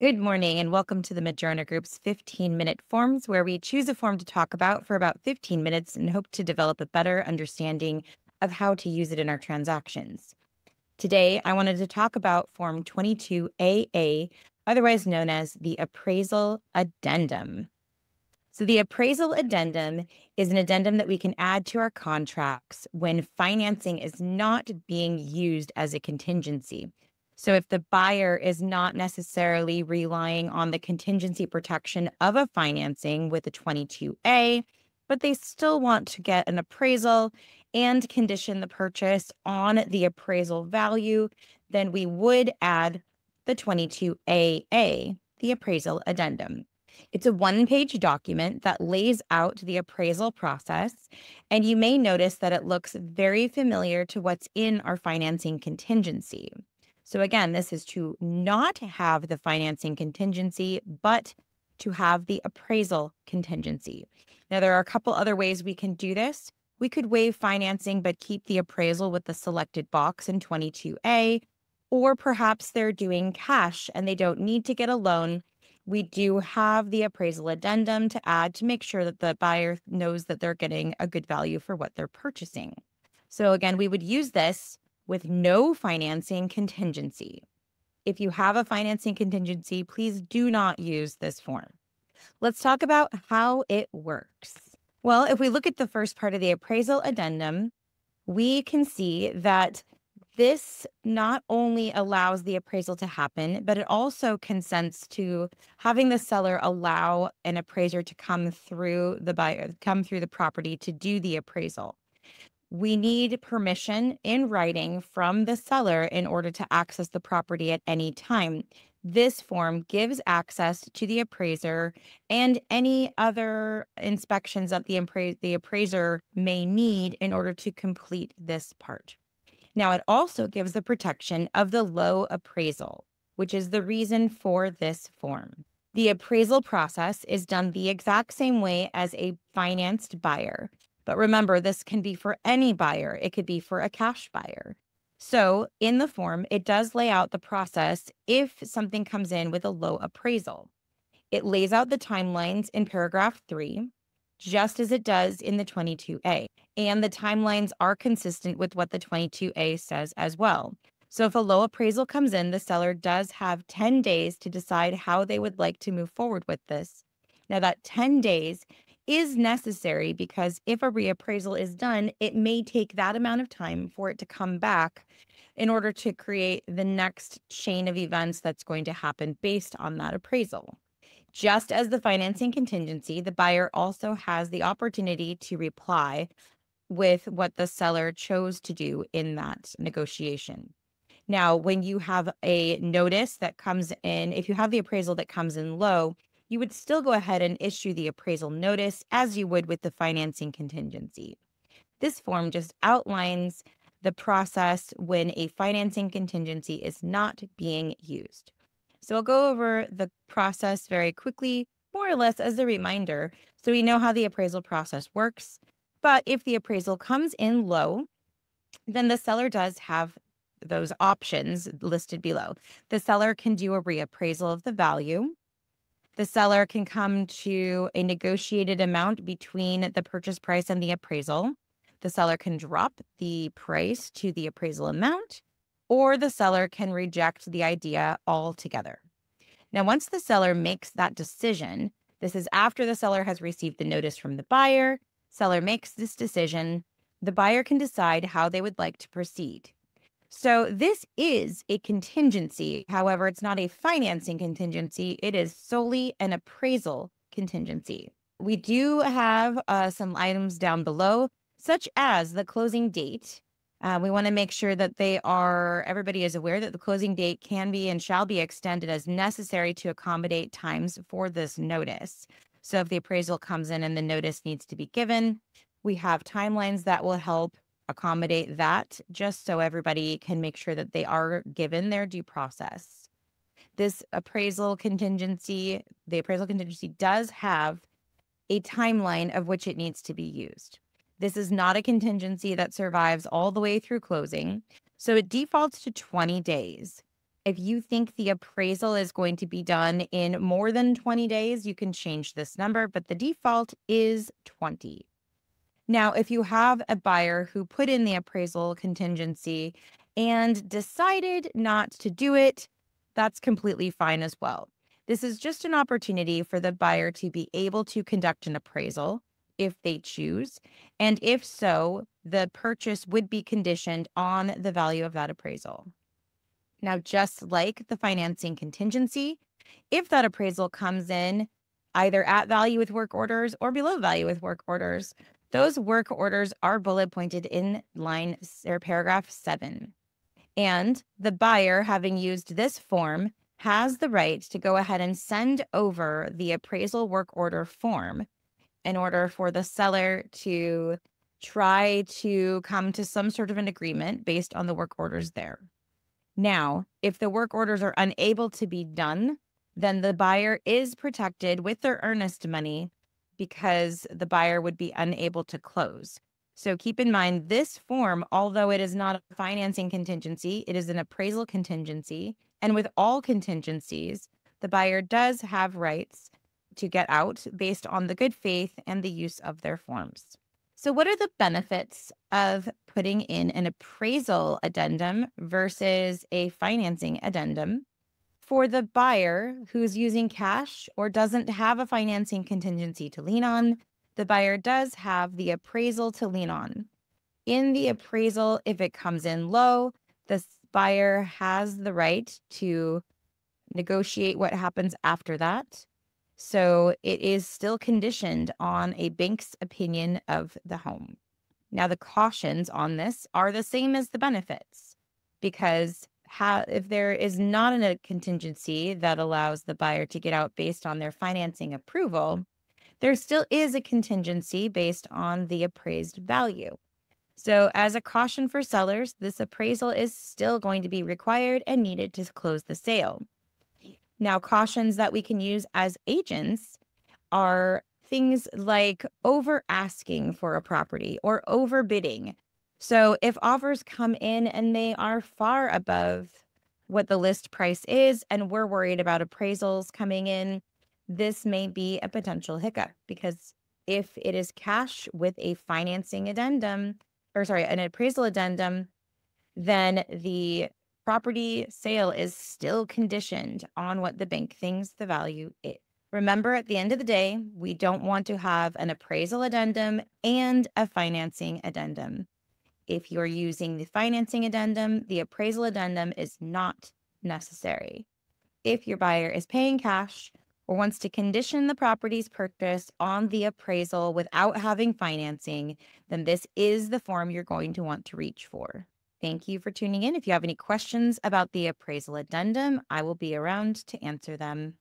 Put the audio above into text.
Good morning and welcome to the Madrona Group's 15-minute forms, where we choose a form to talk about for about 15 minutes and hope to develop a better understanding of how to use it in our transactions. Today, I wanted to talk about Form 22AA, otherwise known as the Appraisal Addendum. So the Appraisal Addendum is an addendum that we can add to our contracts when financing is not being used as a contingency. So if the buyer is not necessarily relying on the contingency protection of a financing with a 22A, but they still want to get an appraisal and condition the purchase on the appraisal value, then we would add the 22AA, the Appraisal Addendum. It's a one-page document that lays out the appraisal process, and you may notice that it looks very familiar to what's in our financing contingency. So again, this is to not have the financing contingency, but to have the appraisal contingency. Now, there are a couple other ways we can do this. We could waive financing, but keep the appraisal with the selected box in 22A, or perhaps they're doing cash and they don't need to get a loan. We do have the appraisal addendum to add to make sure that the buyer knows that they're getting a good value for what they're purchasing. So again, we would use this with no financing contingency. If you have a financing contingency, please do not use this form. Let's talk about how it works. Well, if we look at the first part of the appraisal addendum, we can see that this not only allows the appraisal to happen, but it also consents to having the seller allow an appraiser to come through the property to do the appraisal. We need permission in writing from the seller in order to access the property at any time. This form gives access to the appraiser and any other inspections that the appraiser may need in order to complete this part. Now, it also gives the protection of the low appraisal, which is the reason for this form. The appraisal process is done the exact same way as a financed buyer. But remember, this can be for any buyer. It could be for a cash buyer. So in the form, it does lay out the process if something comes in with a low appraisal. It lays out the timelines in paragraph 3, just as it does in the 22A. And the timelines are consistent with what the 22A says as well. So if a low appraisal comes in, the seller does have 10 days to decide how they would like to move forward with this. Now, that 10 days is necessary because if a reappraisal is done, it may take that amount of time for it to come back in order to create the next chain of events that's going to happen based on that appraisal. Just as the financing contingency, the buyer also has the opportunity to reply with what the seller chose to do in that negotiation. Now, when you have a notice that comes in, if you have the appraisal that comes in low, you would still go ahead and issue the appraisal notice as you would with the financing contingency. This form just outlines the process when a financing contingency is not being used. So I'll go over the process very quickly, more or less as a reminder, so we know how the appraisal process works. But if the appraisal comes in low, then the seller does have those options listed below. The seller can do a reappraisal of the value. The seller can come to a negotiated amount between the purchase price and the appraisal. The seller can drop the price to the appraisal amount, or the seller can reject the idea altogether. Now, once the seller makes that decision, this is after the seller has received the notice from the buyer, seller makes this decision, the buyer can decide how they would like to proceed. So this is a contingency. However, it's not a financing contingency. It is solely an appraisal contingency. We do have some items down below, such as the closing date. We want to make sure that everybody is aware that the closing date can be and shall be extended as necessary to accommodate times for this notice. So if the appraisal comes in and the notice needs to be given, we have timelines that will help accommodate that, just so everybody can make sure that they are given their due process. The appraisal contingency does have a timeline of which it needs to be used. This is not a contingency that survives all the way through closing, so it defaults to 20 days. If you think the appraisal is going to be done in more than 20 days, you can change this number, but the default is 20. Now, if you have a buyer who put in the appraisal contingency and decided not to do it, that's completely fine as well. This is just an opportunity for the buyer to be able to conduct an appraisal if they choose. And if so, the purchase would be conditioned on the value of that appraisal. Now, just like the financing contingency, if that appraisal comes in either at value with work orders or below value with work orders, those work orders are bullet pointed in paragraph 7. And the buyer, having used this form, has the right to go ahead and send over the appraisal work order form in order for the seller to try to come to some sort of an agreement based on the work orders there. Now, if the work orders are unable to be done, then the buyer is protected with their earnest money because the buyer would be unable to close. So keep in mind this form, although it is not a financing contingency, it is an appraisal contingency. And with all contingencies, the buyer does have rights to get out based on the good faith and the use of their forms. So what are the benefits of putting in an appraisal addendum versus a financing addendum? For the buyer who's using cash or doesn't have a financing contingency to lean on, the buyer does have the appraisal to lean on. In the appraisal, if it comes in low, the buyer has the right to negotiate what happens after that. So it is still conditioned on a bank's opinion of the home. Now, the cautions on this are the same as the benefits, because if there is not a contingency that allows the buyer to get out based on their financing approval, there still is a contingency based on the appraised value. So as a caution for sellers, this appraisal is still going to be required and needed to close the sale. Now, cautions that we can use as agents are things like over asking for a property or overbidding. So if offers come in and they are far above what the list price is, and we're worried about appraisals coming in, this may be a potential hiccup, because if it is cash with a financing addendum, an appraisal addendum, then the property sale is still conditioned on what the bank thinks the value is. Remember, at the end of the day, we don't want to have an appraisal addendum and a financing addendum. If you're using the financing addendum, the appraisal addendum is not necessary. If your buyer is paying cash or wants to condition the property's purchase on the appraisal without having financing, then this is the form you're going to want to reach for. Thank you for tuning in. If you have any questions about the appraisal addendum, I will be around to answer them.